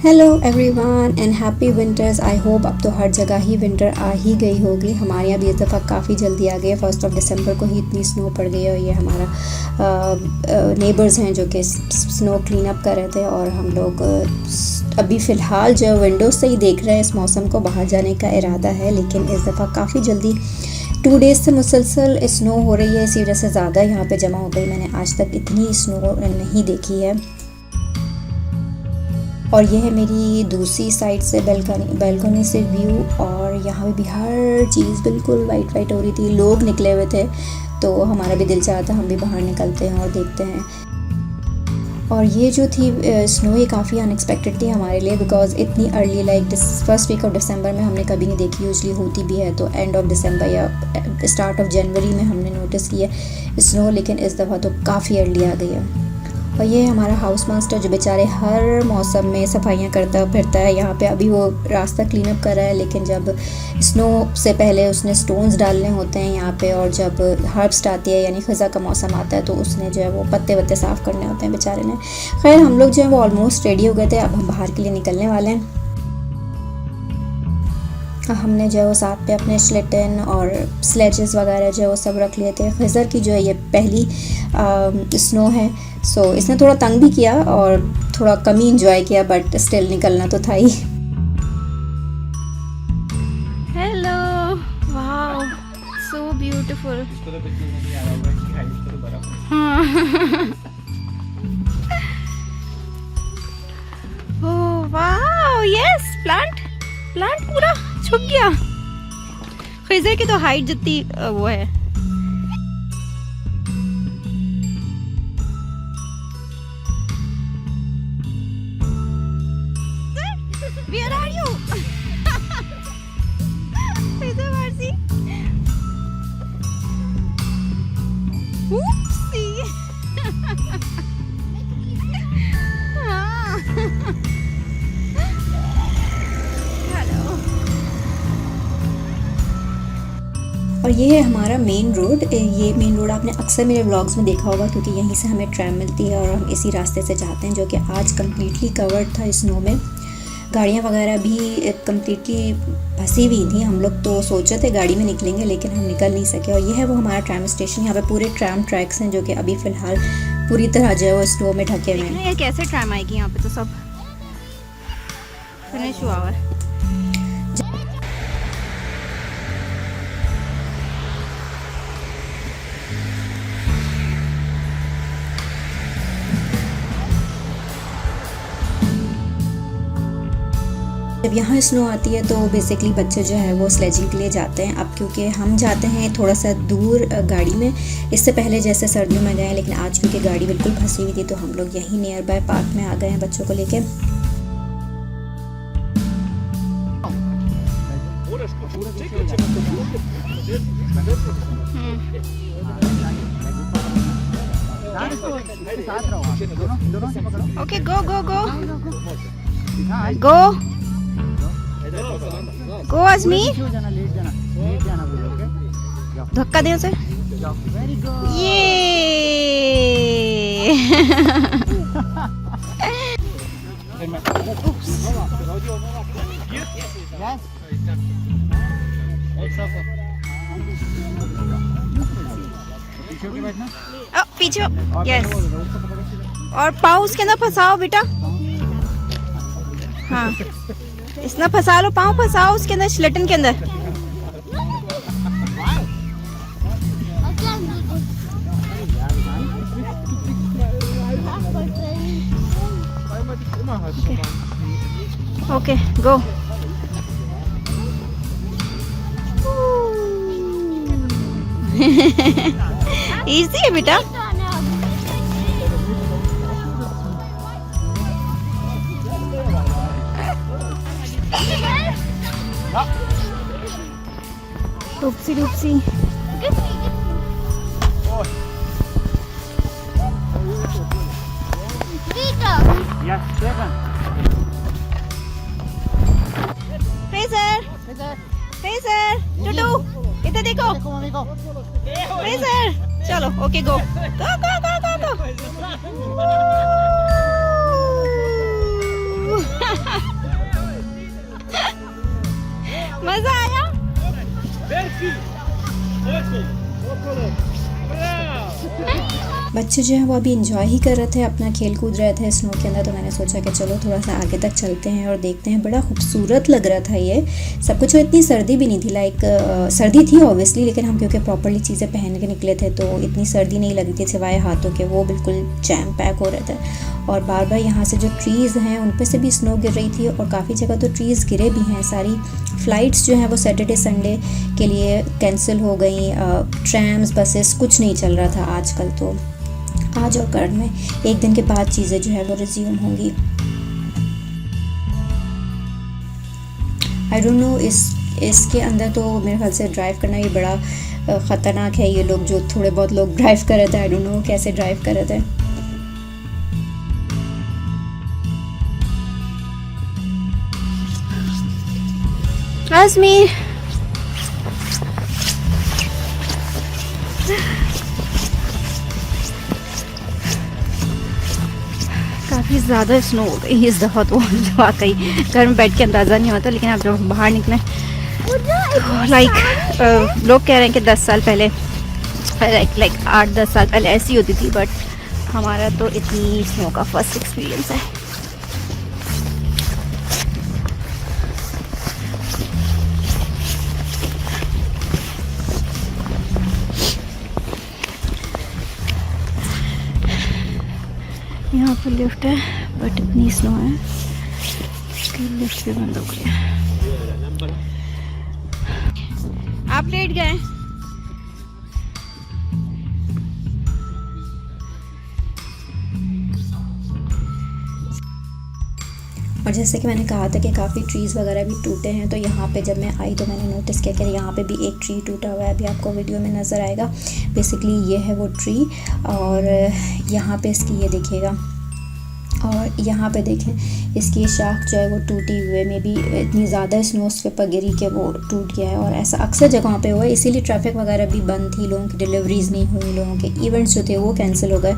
Hello everyone and happy winters. I hope अब तो हर जगह ही विंटर आ ही गई होगी। हमारे यहाँ भी इस दफ़ा काफ़ी जल्दी आ गई है। 1 दिसंबर को ही इतनी स्नो पड़ गई है। और ये हमारा नेबर्स हैं जो कि स्नो क्लीन अप कर रहे थे और हम लोग अभी फ़िलहाल जो विंडो से ही देख रहे हैं। इस मौसम को बाहर जाने का इरादा है, लेकिन इस दफ़ा काफ़ी जल्दी 2 डेज़ से मुसलसल स्नो हो रही है, इसी वजह से ज़्यादा यहाँ पे जमा हो गई। मैंने आज तक इतनी स्नो नहीं देखी है। और ये है मेरी दूसरी साइड से बैल्कनी से व्यू। और यहाँ पे भी हर चीज़ बिल्कुल वाइट वाइट हो रही थी। लोग निकले हुए थे तो हमारा भी दिल चाहता हम भी बाहर निकलते हैं और देखते हैं। और ये जो थी स्नो ये काफ़ी अनएक्सपेक्टेड थी हमारे लिए, बिकॉज़ इतनी early like first week of December में हमने कभी नहीं देखी। यूजली होती भी है तो एंड ऑफ दिसंबर या स्टार्ट ऑफ जनवरी में हमने नोटिस की है स्नो, लेकिन इस दफ़ा तो काफ़ी अर्ली आ गई है। और ये हमारा हाउस मास्टर जो बेचारे हर मौसम में सफाइयाँ करता फिरता है। यहाँ पे अभी वो रास्ता क्लीन अप कर रहा है, लेकिन जब स्नो से पहले उसने स्टोन्स डालने होते हैं यहाँ पे। और जब हार्वेस्ट आती है यानी ख़ज़ा का मौसम आता है तो उसने जो है वो पत्ते वत्ते साफ़ करने होते हैं बेचारे ने। खैर हम लोग जो है वो ऑलमोस्ट रेडी हो गए थे। अब हम बाहर के लिए निकलने वाले हैं। हमने जो है वो साथ पे अपने स्लेटन और स्लेजेस वगैरह जो है वो सब रख लिए थे। खज़र की जो है ये पहली स्नो है, सो इसने थोड़ा तंग भी किया और थोड़ा कम ही इंजॉय किया, बट स्टिल निकलना तो था ही। Hello, wow, so beautiful. Oh wow, yes, plant पूरा छुप गया। खज़र की तो हाइट जितनी वो है। Where are you? खज़र मर्सी। Oopsie. हाँ। और ये है हमारा मेन रोड। ये मेन रोड आपने अक्सर मेरे व्लॉग्स में देखा होगा, क्योंकि यहीं से हमें ट्रैम मिलती है और हम इसी रास्ते से जाते हैं, जो कि आज कम्प्लीटली कवर्ड था स्नो में। गाड़ियाँ वगैरह भी कम्प्लीटली फंसी हुई थी। हम लोग तो सोचे थे गाड़ी में निकलेंगे, लेकिन हम निकल नहीं सके। और ये है वो हमारा ट्रैम स्टेशन। यहाँ पे पूरे ट्रैम ट्रैक्स हैं जो कि अभी फ़िलहाल पूरी तरह जो है वो स्नो में ढके हुए हैं। ये कैसे ट्रैम आएगी यहाँ पे, तो सब फिनिश हुआ हुआ है। जब यहाँ स्नो आती है तो बेसिकली बच्चे जो है वो स्लेजिंग के लिए जाते हैं। अब क्योंकि हम जाते हैं थोड़ा सा दूर गाड़ी में, इससे पहले जैसे सर्दियों में गए, लेकिन आज क्योंकि गाड़ी बिल्कुल फंसी हुई थी तो हम लोग यहीं नियर बाय पार्क में आ गए हैं बच्चों को लेके। ओके, गो गो गो गो गो अजमीर, धक्का दे उसे। ये पीछे, यस। और पाँव उसके अंदर फंसाओ बेटा। हाँ, इसना फंसा लो, पाँव फंसाओ उसके अंदर, स्लेटन के अंदर। ओके, गो। इजी है बेटा। डूपसी डूपसी। फ्रेज़र, टुटू, इधर देखो। फ्रेज़र, चलो, ओके, गो गो गो गो गो गो। बच्चे जो हैं वो अभी इंजॉय ही कर रहे थे, अपना खेल कूद रहे थे स्नो के अंदर। तो मैंने सोचा कि चलो थोड़ा सा आगे तक चलते हैं और देखते हैं। बड़ा खूबसूरत लग रहा था ये सब कुछ। और इतनी सर्दी भी नहीं थी, लाइक सर्दी थी ऑब्वियसली, लेकिन हम क्योंकि प्रॉपरली चीज़ें पहन के निकले थे तो इतनी सर्दी नहीं लगी थी, सिवाय हाथों के, वो बिल्कुल जैम पैक हो रहे थे। और बार बार यहाँ से जो ट्रीज़ हैं उन पर से भी स्नो गिर रही थी, और काफ़ी जगह तो ट्रीज़ गिरे भी हैं। सारी फ़्लाइट्स जो हैं वो सैटरडे संडे के लिए कैंसिल हो गई। ट्रैम्स, बसेस, कुछ नहीं चल रहा था आजकल। तो आज और कल में एक दिन के बाद चीज़ें जो है वो रिज्यूम होंगी। आई डोंट नो, इसके अंदर तो मेरे ख्याल से ड्राइव करना भी बड़ा ख़तरनाक है। ये लोग जो थोड़े बहुत लोग ड्राइव कर रहे थे, आई डोंट नो कैसे ड्राइव कर रहे थे। आज़मीर, काफ़ी ज़्यादा स्नो हो गई इस दफ़ा तो वाकई घर में बैठ के अंदाज़ा नहीं होता। लेकिन आप जब बाहर निकले लाइक लोग कह रहे हैं कि 10 साल पहले लाइक 8-10 साल पहले ऐसी होती थी, बट हमारा तो इतनी स्नो का फर्स्ट एक्सपीरियंस है। यहाँ पर लिफ्ट है बट इतनी स्नो है कि लिफ्ट भी बंद हो गई है। आप लेट गए। और जैसे कि मैंने कहा था कि काफ़ी ट्रीज़ वगैरह भी टूटे हैं, तो यहाँ पे जब मैं आई तो मैंने नोटिस किया कि यहाँ पे भी एक ट्री टूटा हुआ है। अभी आपको वीडियो में नज़र आएगा। बेसिकली ये है वो ट्री, और यहाँ पे इसकी ये देखिएगा, और यहाँ पे देखें इसकी शाख जो है वो टूटी हुई, में भी इतनी ज़्यादा स्नो उस पर गिरी कि वो टूट गया है। और ऐसा अक्सर जगहों पे हुआ है, इसीलिए ट्रैफिक वगैरह भी बंद थी, लोगों की डिलीवरीज़ नहीं हुई, लोगों के इवेंट्स जो थे वो कैंसिल हो गए।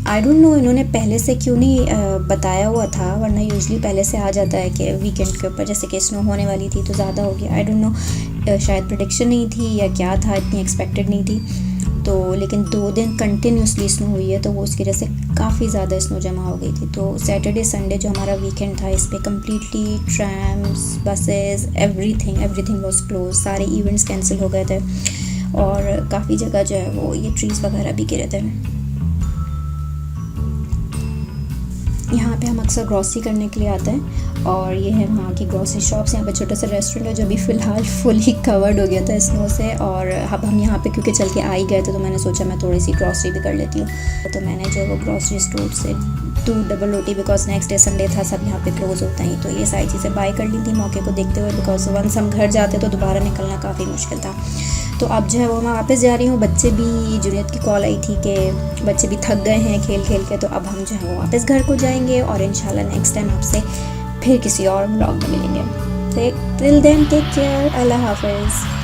आई डोंट नो इन्होंने पहले से क्यों नहीं बताया हुआ था, वरना यूजली पहले से आ जाता है कि वीकेंड के ऊपर, जैसे कि स्नो होने वाली थी तो ज़्यादा हो गया। आई डोंट नो, शायद प्रेडिक्शन नहीं थी या क्या था, इतनी एक्सपेक्टेड नहीं थी। तो लेकिन 2 दिन कंटिन्यूसली स्नो हुई है, तो वो उसकी वजह से काफ़ी ज़्यादा स्नो जमा हो गई थी। तो सैटरडे संडे जो हमारा वीकेंड था, इस पर completely ट्रैम्स, buses, everything was close. सारे इवेंट्स कैंसिल हो गए थे, और काफ़ी जगह जो है वो ये ट्रीज़ वगैरह भी गिरे थे। यहाँ पे हम अक्सर ग्रॉसरी करने के लिए आते हैं, और ये है वहाँ की ग्रॉसरी शॉप्स। यहाँ पे छोटा सा रेस्टोरेंट है जो भी फ़िलहाल फुली कवर्ड हो गया था स्नो से। और अब हम यहाँ पे क्योंकि चल के आ ही गए थे, तो मैंने सोचा मैं थोड़ी सी ग्रॉसरी भी कर लेती हूँ। तो मैंने जो है वो ग्रॉसरी स्टोर से 2 double roti, because next day Sunday था, सब यहाँ पे क्लोज होता ही, तो ये सारी चीज़ें बाय कर ली थी मौके को देखते हुए। बिकॉज वंस हम घर जाते तो दोबारा निकलना काफ़ी मुश्किल था। तो अब जो है वो मैं वापस जा रही हूँ। बच्चे भी, जुनियत की कॉल आई थी कि बच्चे भी थक गए हैं खेल खेल के, तो अब हम जो है वो वापस घर को जाएंगे, और इंशाल्लाह नेक्स्ट टाइम आपसे फिर किसी और व्लॉग में मिलेंगे। टिल देन टेक केयर, अल्लाह हाफिज़।